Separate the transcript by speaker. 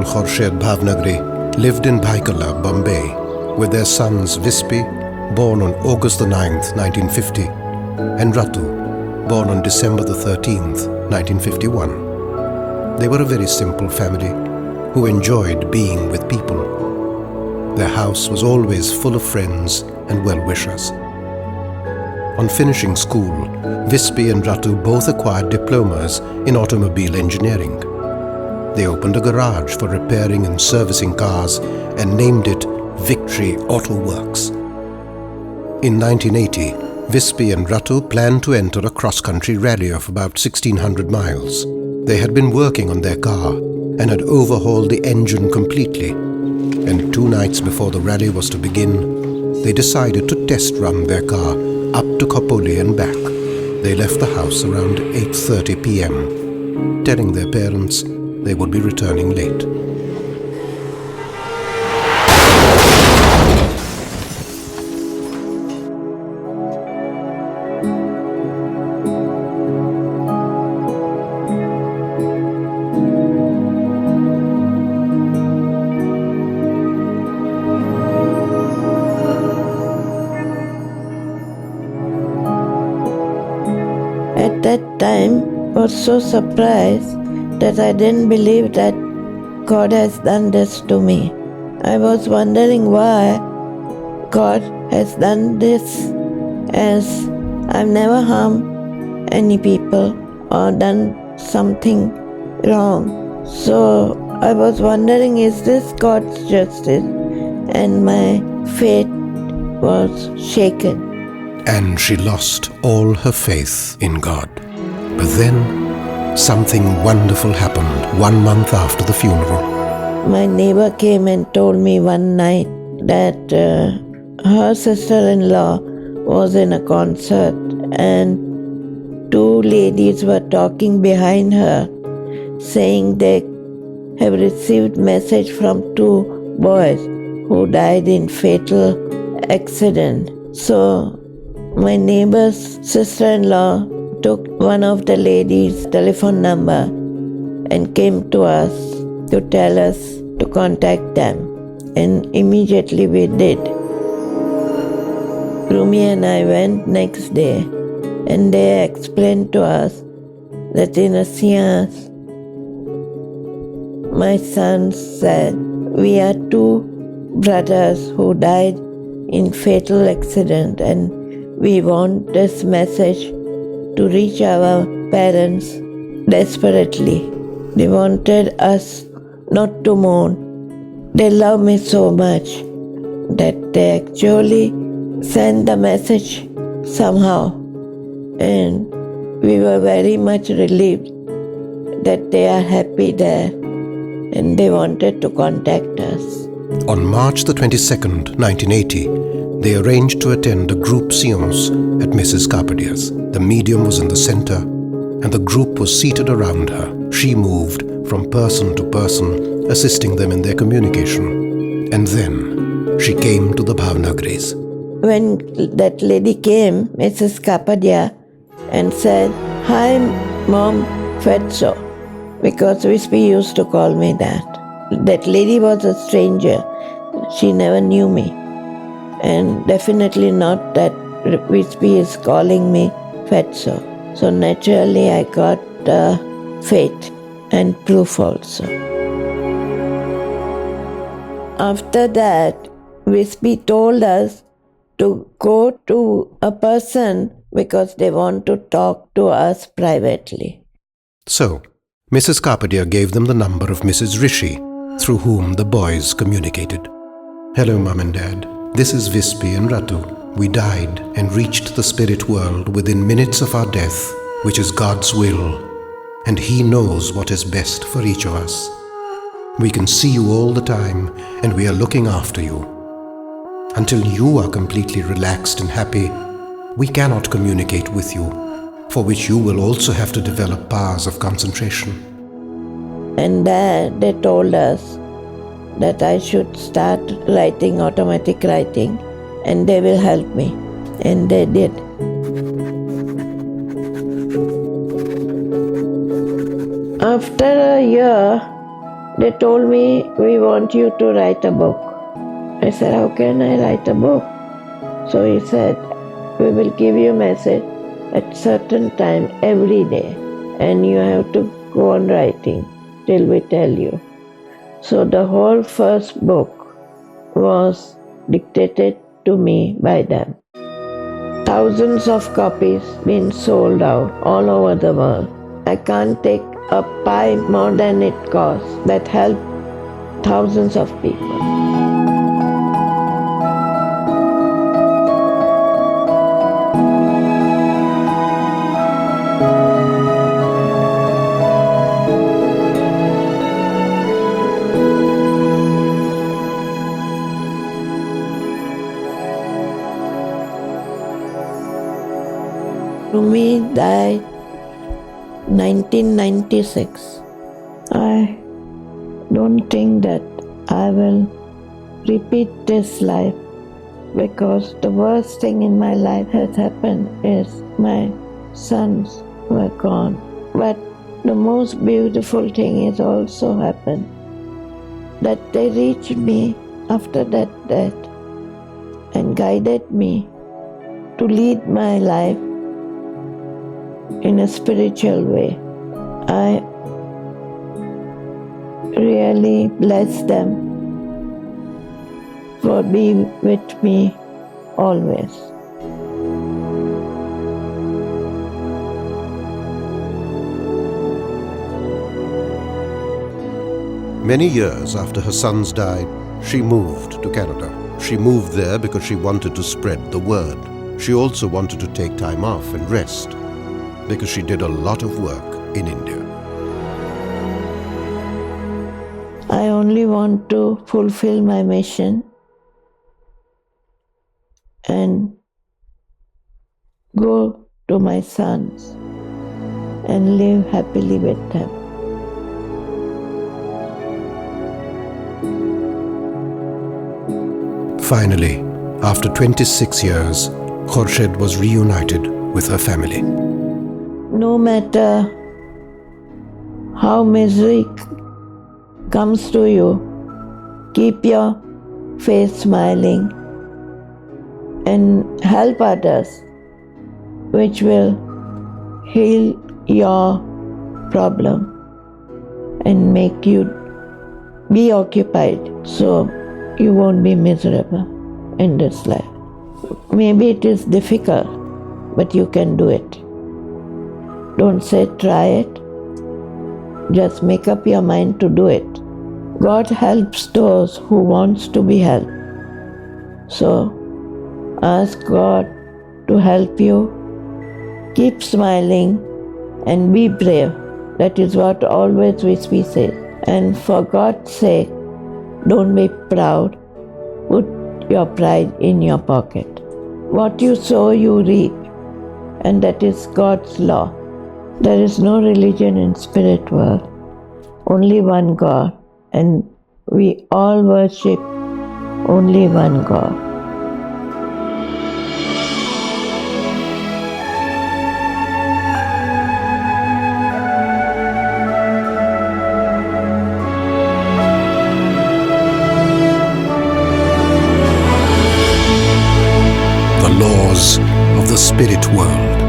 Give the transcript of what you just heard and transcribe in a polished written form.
Speaker 1: and Khorshid Bhavnagri lived in Bhaikala, Bombay, with their sons Vispi, born on August the 9th, 1950, and Ratu, born on December the 13th, 1951. They were a very simple family who enjoyed being with people. Their house was always full of friends and well-wishers. On finishing school, Vispi and Ratu both acquired diplomas in automobile engineering. They opened a garage for repairing and servicing cars and named it Victory Auto Works. In 1980, Vispi and Ratu planned to enter a cross-country rally of about 1,600 miles. They had been working on their car and had overhauled the engine completely. And 2 nights before the rally was to begin, they decided to test run their car up to Khopoli and back. They left the house around 8:30 p.m., telling their parents they would be returning late.
Speaker 2: At that time, I was so surprised that I didn't believe that God has done this to me. I was wondering why God has done this, as I've never harmed any people or done something wrong. So I was wondering, is this God's justice? And my faith was shaken.
Speaker 1: And she lost all her faith in God. But then, something wonderful happened 1 month after the funeral.
Speaker 2: My neighbor came and told me one night that her sister-in-law was in a concert and 2 ladies were talking behind her, saying they have received message from 2 boys who died in fatal accident. So my neighbor's sister-in-law took one of the ladies' telephone number and came to us to tell us to contact them. And immediately we did. Rumi and I went next day, and they explained to us that in a seance, my son said, we are 2 brothers who died in fatal accident, and we want this message to reach our parents desperately. They wanted us not to mourn. They love me so much that they actually sent the message somehow. And we were very much relieved that they are happy there, and they wanted to contact us.
Speaker 1: On March the 22nd, 1980, they arranged to attend a group seance at Mrs. Kapadia's. The medium was in the center, and the group was seated around her. She moved from person to person, assisting them in their communication. And then she came to the Bhavnagris.
Speaker 2: When that lady came, Mrs. Kapadia, and said, "Hi, Mom Fetso," because Vispi used to call me that. That lady was a stranger. She never knew me. And definitely not that Vispi is calling me Fetso. So naturally I got faith and proof also. After that, Vispi told us to go to a person because they want to talk to us privately.
Speaker 1: So, Mrs. Kapadia gave them the number of Mrs. Rishi, through whom the boys communicated. "Hello, Mum and Dad. This is Vispi and Ratu. We died and reached the spirit world within minutes of our death, which is God's will, and He knows what is best for each of us. We can see you all the time, and we are looking after you. Until you are completely relaxed and happy, we cannot communicate with you, for which you will also have to develop powers of concentration."
Speaker 2: And they told us that I should start writing automatic writing, and they will help me. And they did. After a year, They told me, we want you to write a book. I said, how can I write a book? So he said, we will give you a message at certain time every day, and you have to go on writing till we tell you. So the whole first book was dictated to me by them. Thousands of copies been sold out all over the world. I can't take a pie more than it costs that helped thousands of people. Rumi died 1996. I don't think that I will repeat this life, because the worst thing in my life has happened is my sons were gone. But the most beautiful thing has also happened, that they reached me after that death and guided me to lead my life in a spiritual way. I really bless them for being with me always.
Speaker 1: Many years after her sons died, she moved to Canada. She moved there because she wanted to spread the word. She also wanted to take time off and rest, because she did a lot of work in India.
Speaker 2: I only want to fulfill my mission and go to my sons and live happily with them.
Speaker 1: Finally, after 26 years, Khorshid was reunited with her family.
Speaker 2: No matter how misery comes to you, keep your face smiling and help others, which will heal your problem and make you be occupied so you won't be miserable in this life. Maybe it is difficult, but you can do it. Don't say try it. Just make up your mind to do it. God helps those who wants to be helped. So ask God to help you. Keep smiling and be brave. That is what always we say. And for God's sake, don't be proud. Put your pride in your pocket. What you sow, you reap. And that is God's law. There is no religion in spirit world, only one God, and we all worship only one God.
Speaker 1: The laws of the spirit world.